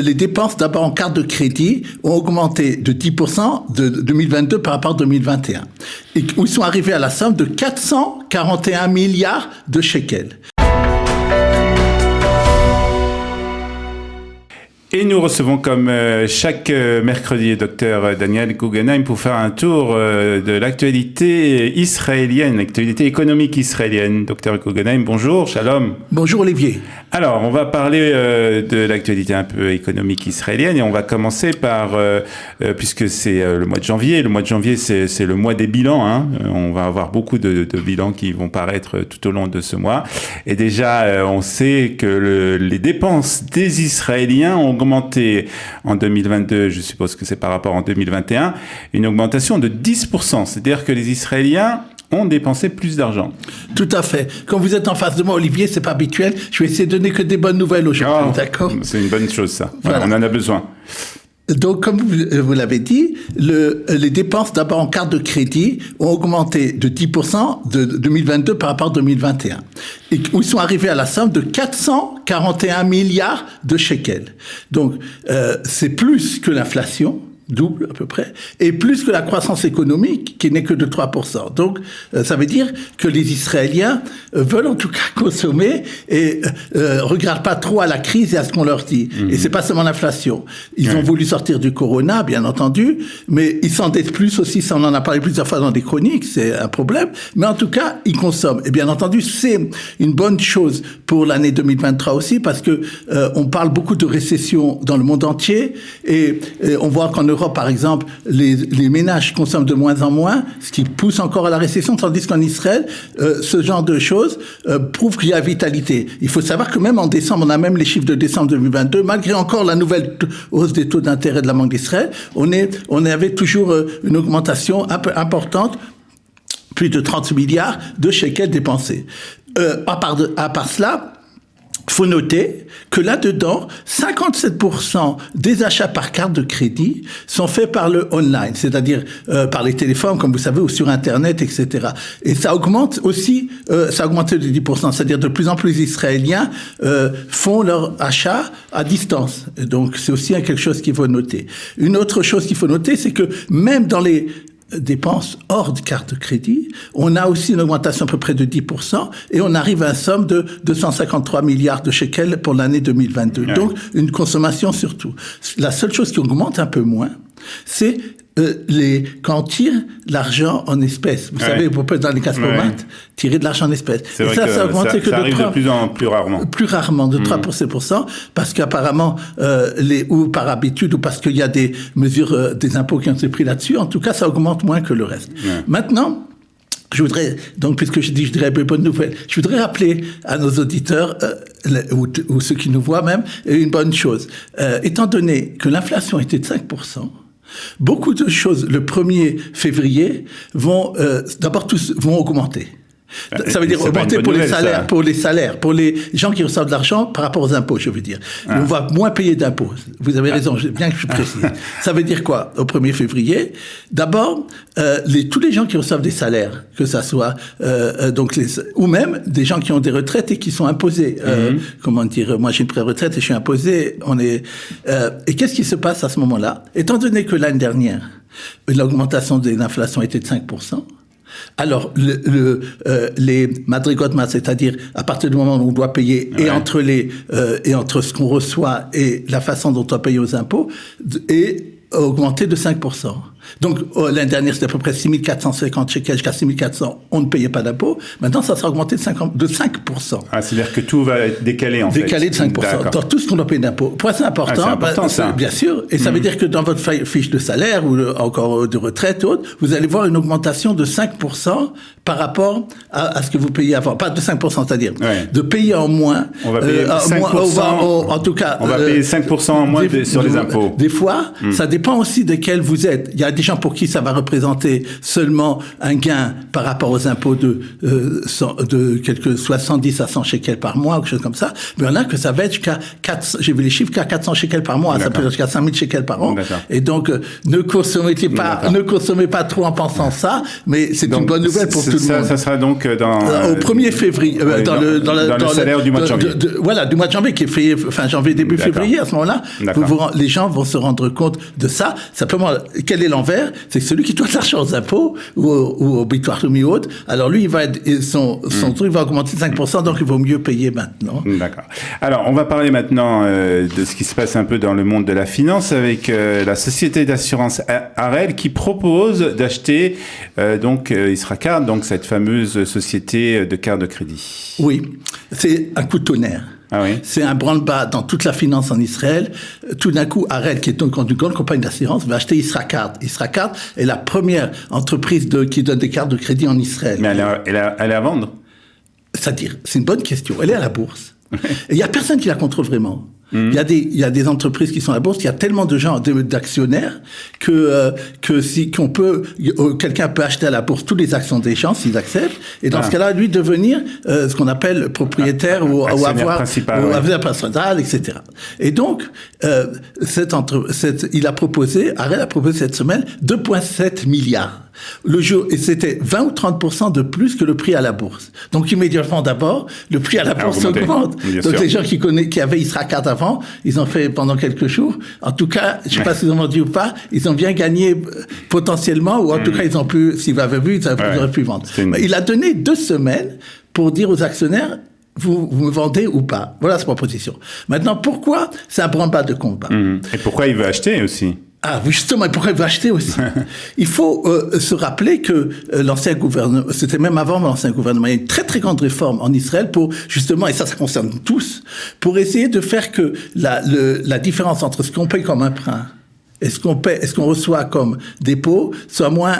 les dépenses d'abord en carte de crédit ont augmenté de 10% de 2022 par rapport à 2021. Et où ils sont arrivés à la somme de 441 milliards de shekels. Et nous recevons comme chaque mercredi Dr Daniel Guggenheim pour faire un tour de l'actualité israélienne, l'actualité économique israélienne. Dr Guggenheim, bonjour, shalom. Bonjour Olivier. Alors, on va parler de l'actualité un peu économique israélienne et on va commencer par, puisque c'est le mois de janvier. Le mois de janvier, c'est le mois des bilans. Hein. On va avoir beaucoup de bilans qui vont paraître tout au long de ce mois. Et déjà, on sait que les dépenses des Israéliens ont augmenté en 2022, je suppose que c'est par rapport en 2021, une augmentation de 10%. C'est-à-dire que les Israéliens ont dépensé plus d'argent. Tout à fait. Quand vous êtes en face de moi, Olivier, c'est pas habituel. Je vais essayer de donner que des bonnes nouvelles aujourd'hui, d'accord ? C'est une bonne chose, ça. Voilà. On en a besoin. Donc, comme vous l'avez dit, les dépenses d'abord en carte de crédit ont augmenté de 10% de 2022 par rapport à 2021. Et où ils sont arrivés à la somme de 441 milliards de shekels. Donc, c'est plus que l'inflation. Double à peu près, et plus que la croissance économique qui n'est que de 3%. Donc, ça veut dire que les Israéliens veulent en tout cas consommer et regardent pas trop à la crise et à ce qu'on leur dit. Et c'est pas seulement l'inflation. Ils ont voulu sortir du corona, bien entendu, mais ils s'endettent plus aussi, ça on en a parlé plusieurs fois dans des chroniques, c'est un problème. Mais en tout cas, ils consomment. Et bien entendu, c'est une bonne chose pour l'année 2023 aussi, parce que on parle beaucoup de récession dans le monde entier, et on voit qu'en Europe, par exemple, les ménages consomment de moins en moins, ce qui pousse encore à la récession, tandis qu'en Israël, ce genre de choses prouve qu'il y a vitalité. Il faut savoir que même en décembre, on a même les chiffres de décembre 2022, malgré encore la nouvelle hausse des taux d'intérêt de la Banque d'Israël, on avait toujours une augmentation un peu importante, plus de 30 milliards de shekels dépensés. À part cela, faut noter que là-dedans, 57% des achats par carte de crédit sont faits par le online, c'est-à-dire par les téléphones, comme vous savez, ou sur Internet, etc. Et ça augmente aussi, ça a augmenté de 10%, c'est-à-dire de plus en plus d'Israéliens font leur achat à distance. Et donc, c'est aussi quelque chose qu'il faut noter. Une autre chose qu'il faut noter, c'est que même dans les dépenses hors de carte de crédit, on a aussi une augmentation à peu près de 10% et on arrive à une somme de 253 milliards de shekels pour l'année 2022. Ouais. Donc, une consommation surtout. La seule chose qui augmente un peu moins, c'est quand on tire l'argent en espèces. Vous savez, vous pouvez dans les caspomates tirer de l'argent en espèces. C'est vrai ça a augmenté que de 3, de plus en plus rarement. Plus rarement, de 3%, parce qu'apparemment, ou par habitude, ou parce qu'il y a des mesures, des impôts qui ont été pris là-dessus, en tout cas, ça augmente moins que le reste. Ouais. Maintenant, je voudrais, donc, puisque je dirais une bonne nouvelle, je voudrais rappeler à nos auditeurs, ou ceux qui nous voient même, une bonne chose. Étant donné que l'inflation était de 5%, beaucoup de choses, le 1er février, vont augmenter. Ça veut dire augmenter pour les salaires, pour les gens qui reçoivent de l'argent par rapport aux impôts, je veux dire. On va moins payer d'impôts. Vous avez raison, bien que je précise. Ça veut dire quoi, au 1er février? D'abord, tous les gens qui reçoivent des salaires, que ça soit, ou même des gens qui ont des retraites et qui sont imposés. Comment dire, moi j'ai une pré-retraite et je suis imposé, et qu'est-ce qui se passe à ce moment-là? Étant donné que l'année dernière, l'augmentation de l'inflation était de 5%, alors, les madrigot mas, c'est-à-dire à partir du moment où on doit payer et entre ce qu'on reçoit et la façon dont on doit payer aux impôts, est augmenté de 5%. Donc, l'année dernière, c'était à peu près 6 450 shekels jusqu'à 6 400. On ne payait pas d'impôts. Maintenant, ça sera augmenté de 5%. Ah, c'est-à-dire que tout va être décalé, en fait. Décalé de 5%. Dans tout ce qu'on doit payer d'impôts. Pour ça, c'est important. C'est important, ça. Bien sûr. Et ça veut dire que dans votre fiche de salaire ou encore de retraite ou autre, vous allez voir une augmentation de 5% par rapport à ce que vous payez avant. Pas de 5%, c'est-à-dire de payer en moins. On va payer 5%. En tout cas. On va payer 5% en moins sur les impôts. Des fois, ça dépend aussi desquels vous êtes. Il y a des gens pour qui ça va représenter seulement un gain par rapport aux impôts de quelques 70 à 100 shekels par mois, ou quelque chose comme ça. Mais il y en a que ça va être jusqu'à 400, j'ai vu les chiffres, jusqu'à 400 shekels par mois. Ça peut être jusqu'à 5000 shekels par an. D'accord. Et donc, ne consommez pas trop en pensant ça, mais c'est une bonne nouvelle pour tout le monde. Ça sera donc au 1er février, dans le salaire du mois de janvier. Voilà, du mois de janvier, qui est fait fin janvier, début février, à ce moment-là. Les gens vont se rendre compte de ça. Simplement, quel est l'envers? C'est que celui qui doit de l'argent aux impôts ou au Bitoire Leumi ou autre, alors lui, son truc va augmenter de 5%, donc il vaut mieux payer maintenant. D'accord. Alors, on va parler maintenant de ce qui se passe un peu dans le monde de la finance avec la société d'assurance Harel qui propose d'acheter Isracard, donc cette fameuse société de carte de crédit. Oui, c'est un coup de tonnerre. Ah oui. C'est un branle-bas dans toute la finance en Israël. Tout d'un coup, Harel, qui est une grande compagnie d'assurance, va acheter Isracard. Isracard est la première entreprise qui donne des cartes de crédit en Israël. Mais elle est à vendre? C'est-à-dire, c'est une bonne question. Elle est à la bourse. Il n'y a personne qui la contrôle vraiment. Il y a des entreprises qui sont à la bourse. Il y a tellement de gens, d'actionnaires, quelqu'un peut acheter à la bourse toutes les actions des gens s'ils acceptent. Et dans ce cas-là, lui devenir ce qu'on appelle propriétaire ou avoir avenir principal, etc. Et donc, Harel a proposé cette semaine 2,7 milliards. Le jour, et c'était 20 ou 30% de plus que le prix à la bourse. Donc, immédiatement d'abord, le prix à la bourse augmente. Donc, les gens qui avaient Isracard avant, ils ont fait pendant quelques jours. En tout cas, je ne sais pas s'ils ont vendu ou pas, ils ont bien gagné potentiellement, ou en tout cas, ils ont pu, s'ils avaient vu, ils auraient pu vendre. Mais il a donné 2 semaines pour dire aux actionnaires, vous me vendez ou pas. Voilà sa proposition. Maintenant, pourquoi c'est un branle-bas de combat? Et pourquoi il veut acheter aussi? Ah oui, justement, et pourquoi il veut acheter aussi? Il faut se rappeler que l'ancien gouvernement, c'était même avant l'ancien gouvernement, il y a une très très grande réforme en Israël pour justement, et ça concerne tous, pour essayer de faire que la différence entre ce qu'on paye comme emprunt et ce qu'on reçoit comme dépôt, soit moins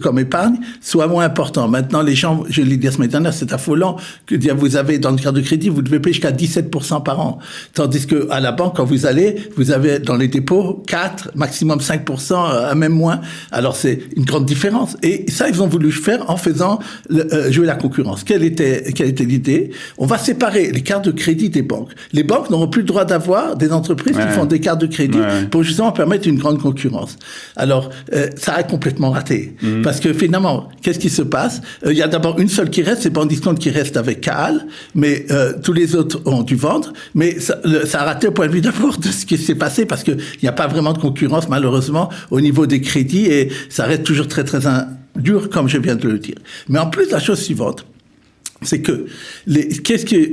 comme épargne, soit moins important. Maintenant, les gens, je l'ai dit la semaine dernière, c'est affolant que dire vous avez dans le carte de crédit, vous devez payer jusqu'à 17% par an. Tandis que à la banque, quand vous allez, vous avez dans les dépôts 4, maximum 5%, même moins. Alors c'est une grande différence. Et ça, ils ont voulu faire en faisant jouer la concurrence. Quelle était l'idée? On va séparer les cartes de crédit des banques. Les banques n'auront plus le droit d'avoir des entreprises qui font des cartes de crédit pour justement permettre une grande concurrence. Alors, ça a complètement raté. Parce que finalement, qu'est-ce qui se passe? Il y a d'abord une seule qui reste, c'est Bandiscount qui reste avec Kaal, mais tous les autres ont dû vendre. Mais ça a raté au point de vue d'abord de ce qui s'est passé, parce qu'il n'y a pas vraiment de concurrence, malheureusement, au niveau des crédits, et ça reste toujours très, très dur, comme je viens de le dire. Mais en plus, la chose suivante, c'est que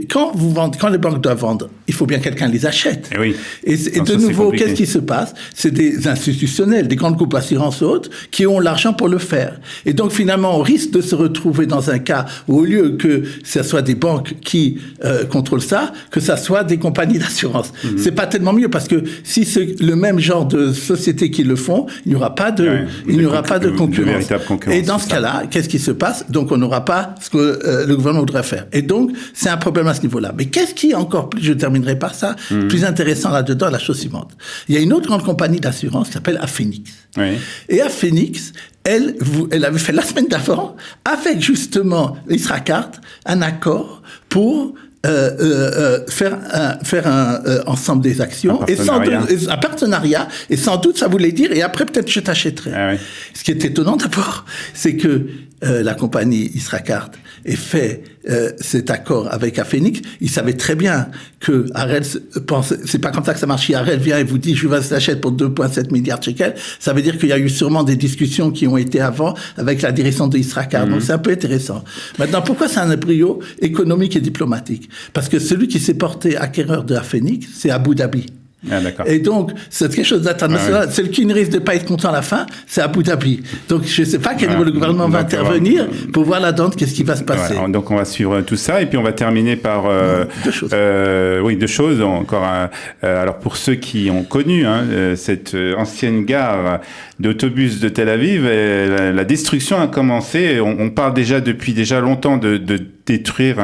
quand les banques doivent vendre, il faut bien que quelqu'un les achète. Et de nouveau, qu'est-ce qui se passe? C'est des institutionnels, des grandes groupes assurances hautes qui ont l'argent pour le faire. Et donc finalement, on risque de se retrouver dans un cas où au lieu que ce soit des banques qui contrôlent ça, que ça soit des compagnies d'assurance. C'est pas tellement mieux parce que si c'est le même genre de sociétés qui le font, il n'y aura pas de concurrence. Et dans ce cas-là, qu'est-ce qui se passe? Donc on n'aura pas ce que le gouvernement voudrait faire. Et donc, c'est un problème à ce niveau-là. Mais qu'est-ce qui est encore plus, je terminerai par ça, plus intéressant là-dedans, la chose suivante. Il y a une autre grande compagnie d'assurance qui s'appelle Aphenix. Et Aphenix, elle avait fait la semaine d'avant, avec justement Isracard, un accord pour faire un ensemble des actions un partenariat, et sans doute ça voulait dire, et après peut-être je t'achèterai. Ce qui est étonnant d'abord, c'est que la compagnie Isracard ait fait cet accord avec Aphenix. Il savait très bien que Harel pense, c'est pas comme ça que ça marche. Si Harel vient et vous dit je vous achète pour 2,7 milliards de shekels, ça veut dire qu'il y a eu sûrement des discussions qui ont été avant avec la direction de Isracard. Donc c'est un peu intéressant. Maintenant, pourquoi c'est un embryo économique et diplomatique? Parce que celui qui s'est porté acquéreur de Aphenix, c'est Abu Dhabi. Et donc, c'est quelque chose d'international. Celui qui ne risque de pas être content à la fin, c'est Abu Dhabi. Donc, je ne sais pas à quel niveau le gouvernement va intervenir pour voir là-dedans qu'est-ce qui va se passer. Donc, on va suivre tout ça. Et puis, on va terminer par... deux choses. Deux choses. Encore alors, pour ceux qui ont connu cette ancienne gare d'autobus de Tel Aviv, la destruction a commencé. On parle depuis longtemps de détruire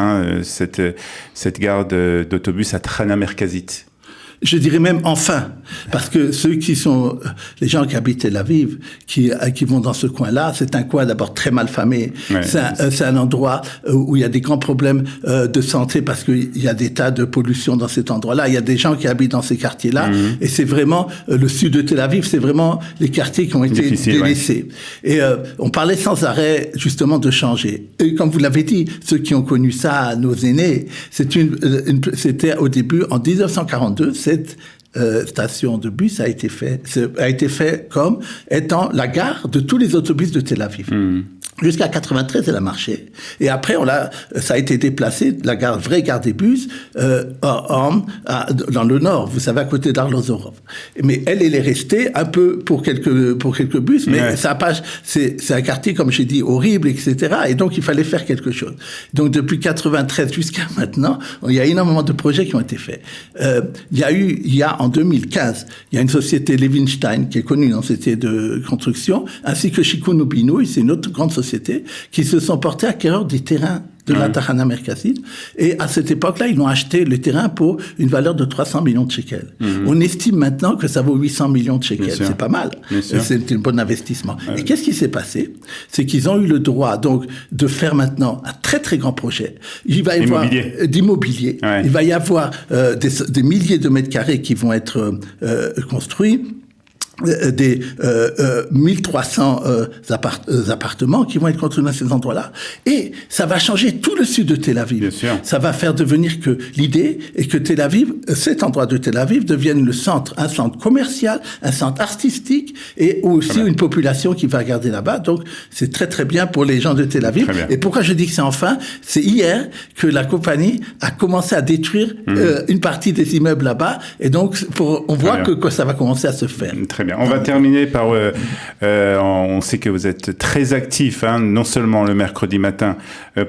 cette gare d'autobus à Trana Merkazit. Je dirais même enfin, parce que les gens qui habitent Tel Aviv, qui vont dans ce coin-là, c'est un coin d'abord très mal famé. Ouais, c'est un endroit où il y a des grands problèmes de santé parce qu'il y a des tas de pollution dans cet endroit-là. Il y a des gens qui habitent dans ces quartiers-là, et c'est vraiment le sud de Tel Aviv, c'est vraiment les quartiers qui ont été délaissés. Ouais. Et on parlait sans arrêt justement de changer. Et comme vous l'avez dit, ceux qui ont connu ça, nos aînés, c'était au début en 1942. Cette station de bus a été fait comme étant la gare de tous les autobus de Tel Aviv. Jusqu'à 93, elle a marché. Et après, ça a été déplacé, la vraie gare des bus, dans le nord, vous savez, à côté d'Arlozorov. Mais elle est restée un peu pour quelques bus, mais c'est un quartier, comme j'ai dit, horrible, etc. Et donc, il fallait faire quelque chose. Donc, depuis 93 jusqu'à maintenant, il y a énormément de projets qui ont été faits. En 2015, il y a une société Levinstein, qui est connue dans cette société de construction, ainsi que Shikun Ubinui, c'est une autre grande société, qui se sont portés acquéreurs des terrains de la Tahana Merkazit. Et à cette époque-là, ils ont acheté le terrain pour une valeur de 300 millions de shekels. On estime maintenant que ça vaut 800 millions de shekels. C'est pas mal. C'est un bon investissement. Ouais. Et qu'est-ce qui s'est passé? C'est qu'ils ont eu le droit, donc, de faire maintenant un très, très grand projet. Il va y avoir d'immobilier. Ouais. Il va y avoir des milliers de mètres carrés qui vont être construits. Des 1300 appartements qui vont être construits dans ces endroits-là, et ça va changer tout le sud de Tel Aviv. Ça va faire devenir que l'idée est que Tel Aviv, cet endroit de Tel Aviv, devienne un centre commercial, un centre artistique, et aussi une population qui va regarder là-bas. Donc c'est très très bien pour les gens de Tel Aviv. Et pourquoi je dis que c'est enfin? C'est hier que la compagnie a commencé à détruire une partie des immeubles là-bas, et donc on voit que ça va commencer à se faire. Très bien. On va terminer par... on sait que vous êtes très actif, non seulement le mercredi matin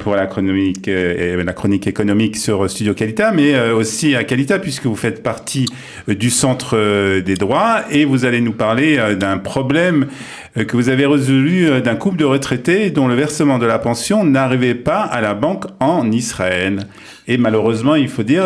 pour la chronique économique sur Studio Kalita, mais aussi à Kalita, puisque vous faites partie du Centre des droits, et vous allez nous parler d'un problème que vous avez résolu d'un couple de retraités dont le versement de la pension n'arrivait pas à la banque en Israël. Et malheureusement, il faut dire,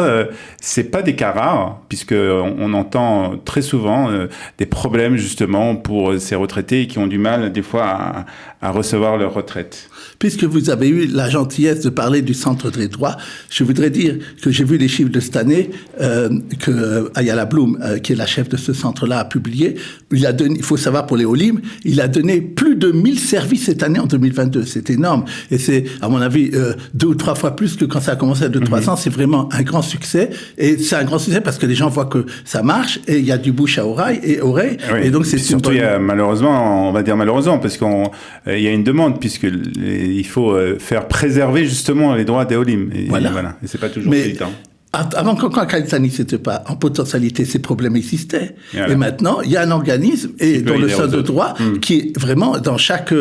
c'est pas des cas rares, puisque on entend très souvent des problèmes justement pour ces retraités qui ont du mal des fois à recevoir leur retraite. Puisque vous avez eu la gentillesse de parler du Centre des droits, je voudrais dire que j'ai vu les chiffres de cette année que Ayala Bloom, qui est la chef de ce centre-là, a publié. Il faut savoir pour les Olim, il a donné plus de 1000 services cette année en 2022. C'est énorme. Et c'est, à mon avis, 2 ou 3 fois plus que quand ça a commencé à 2-3 ans. C'est vraiment un grand succès. Et c'est un grand succès parce que les gens voient que ça marche et il y a du bouche à oreille. Oui. Et donc c'est surtout, il y a malheureusement, on va dire malheureusement, parce qu'il y a une demande, puisque il faut faire préserver justement les droits des Olim. Et voilà. Et c'est pas toujours évident. Avant, quand Kalita n'existait pas, en potentialité, ces problèmes existaient. Voilà. Et maintenant, il y a un organisme, dont le Centre de droit, qui est vraiment, dans chaque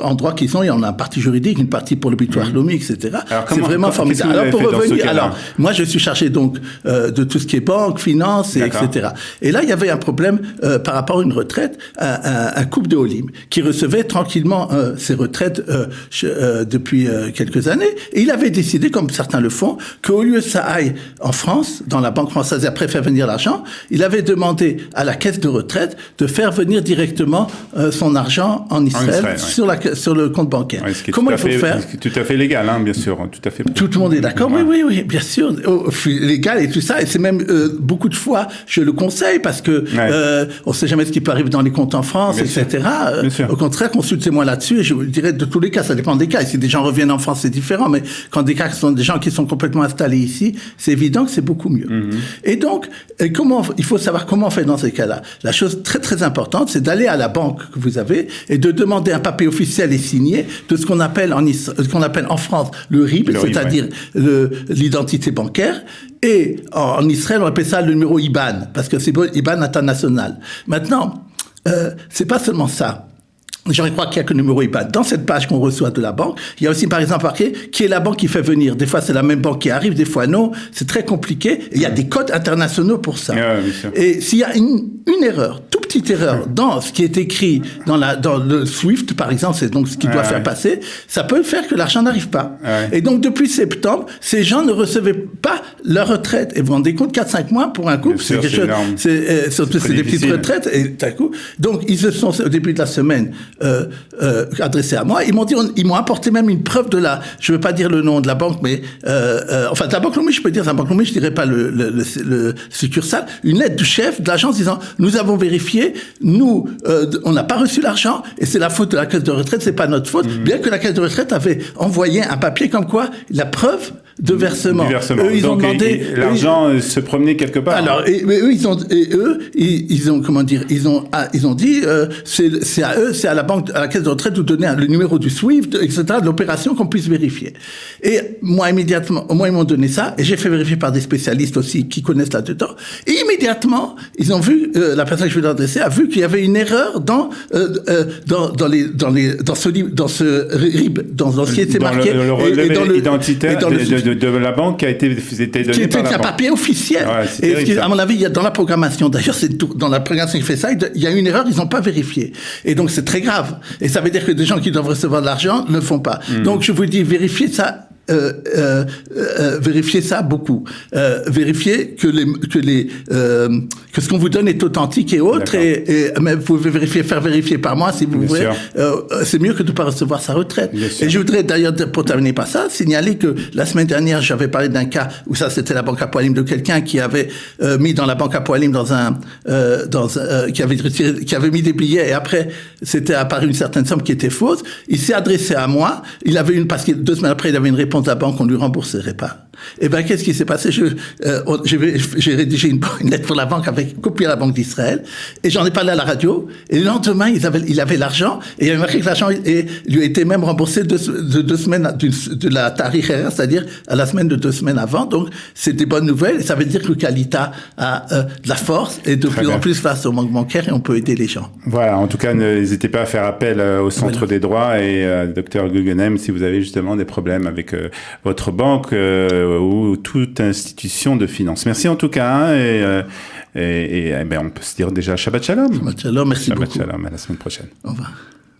endroit qu'ils ont, il y en a une partie juridique, une partie pour le bitoire Lomi, etc. C'est vraiment formidable. Alors, pour revenir, moi, je suis chargé donc, de tout ce qui est banque, finance, etc. Et là, il y avait un problème, par rapport à une retraite, un couple de Olim, qui recevait tranquillement, ses retraites, depuis quelques années. Et il avait décidé, comme certains le font, qu'au lieu que ça aille en France, dans la banque française, et après faire venir l'argent, il avait demandé à la caisse de retraite de faire venir directement son argent en Israël, sur le compte bancaire. Ouais, comment il faut faire? C'est tout à fait légal, bien sûr. Tout à fait. Tout le monde est d'accord. Oui, bien sûr. Légal et tout ça. Et c'est même beaucoup de fois, je le conseille parce que on sait jamais ce qui peut arriver dans les comptes en France, etc. Au contraire, consultez-moi là-dessus. Et je vous dirais, de tous les cas, ça dépend des cas. Et si des gens reviennent en France, c'est différent. Mais quand des cas sont des gens qui sont complètement installés ici, c'est évident que c'est beaucoup mieux. Et donc, il faut savoir comment on fait dans ces cas-là. La chose très très importante, c'est d'aller à la banque que vous avez et de demander un papier officiel et signé de ce qu'on appelle en France le RIB, c'est-à-dire l'identité bancaire. Et en Israël, on appelle ça le numéro IBAN, parce que c'est IBAN international. Maintenant, c'est pas seulement ça. je crois qu'il y a que le numéro IBAN. Dans cette page qu'on reçoit de la banque, il y a aussi, par exemple, marqué qui est la banque qui fait venir. Des fois, c'est la même banque qui arrive, des fois, non. C'est très compliqué. Et il y a des codes internationaux pour ça. Et s'il y a une erreur, toute petite erreur, dans ce qui est écrit dans le SWIFT, par exemple, c'est donc ce qui doit faire passer, ça peut faire que l'argent n'arrive pas. Et donc, depuis septembre, ces gens ne recevaient pas leur retraite. Et vous vous rendez compte, 4-5 mois pour un couple, c'est quelque chose, c'est des petites retraites, et d'un coup. Donc, ils se sont, au début de la semaine, adressés à moi. Ils m'ont apporté même une preuve de je veux pas dire le nom de la banque, mais, enfin, de la banque Lomé, je peux dire, de la banque Lomé, je dirais pas le succursale, une lettre du chef de l'agence disant, nous avons vérifié, nous, on n'a pas reçu l'argent, et c'est la faute de la caisse de retraite, c'est pas notre faute, bien que la caisse de retraite avait envoyé un papier comme quoi, la preuve de versement. Eux, ils ont demandé, l'argent se promenait quelque part. Alors, eux, ils ont, comment dire, ils ont dit, c'est à eux, c'est à la banque, à la caisse de retraite de donner le numéro du SWIFT, etc., de l'opération qu'on puisse vérifier. Et moi, immédiatement, ils m'ont donné ça, et j'ai fait vérifier par des spécialistes aussi qui connaissent là-dedans. Et immédiatement, ils ont vu, la personne que je vais adresser a vu qu'il y avait une erreur dans ce RIB, dans ce qui était marqué. Dans le relevé identitaire de la banque qui a été donné qui par la un banque. Papier officiel. Ouais, et à mon avis, il y a dans la programmation, d'ailleurs, dans la programmation qui fait ça, il y a une erreur, ils n'ont pas vérifié. Et donc, c'est très grave. Et ça veut dire que des gens qui doivent recevoir de l'argent ne le font pas. Donc, je vous dis, vérifiez ça. Vérifiez ça beaucoup. Vérifiez que ce qu'on vous donne est authentique et autre. Mais vous pouvez faire vérifier par moi si vous voulez. C'est mieux que de ne pas recevoir sa retraite. Et je voudrais d'ailleurs, pour terminer par ça, signaler que la semaine dernière, j'avais parlé d'un cas où ça, c'était la banque Apoalim de quelqu'un qui avait mis dans la banque Apoalim qui avait mis des billets et après, c'était apparu une certaine somme qui était fausse. Il s'est adressé à moi. Parce que 2 semaines après, il avait une réponse de la banque, on lui rembourserait pas. Et ben, qu'est-ce qui s'est passé? J'ai rédigé une lettre pour la banque avec copie à la Banque d'Israël, et j'en ai parlé à la radio, et le lendemain, il avait l'argent, et il avait marqué que l'argent lui a été même remboursé de 2 semaines de la tarikh, c'est-à-dire à la semaine de 2 semaines avant. Donc, c'est des bonnes nouvelles, et ça veut dire que Kalita a de la force, et de plus en plus face au manque bancaire, et on peut aider les gens. Voilà, en tout cas, n'hésitez pas à faire appel au Centre des droits et Dr Guggenheim si vous avez justement des problèmes avec votre banque ou toute institution de finance. Merci en tout cas, et on peut se dire déjà Shabbat Shalom. Shabbat Shalom, merci beaucoup. Shabbat Shalom, à la semaine prochaine. Au revoir.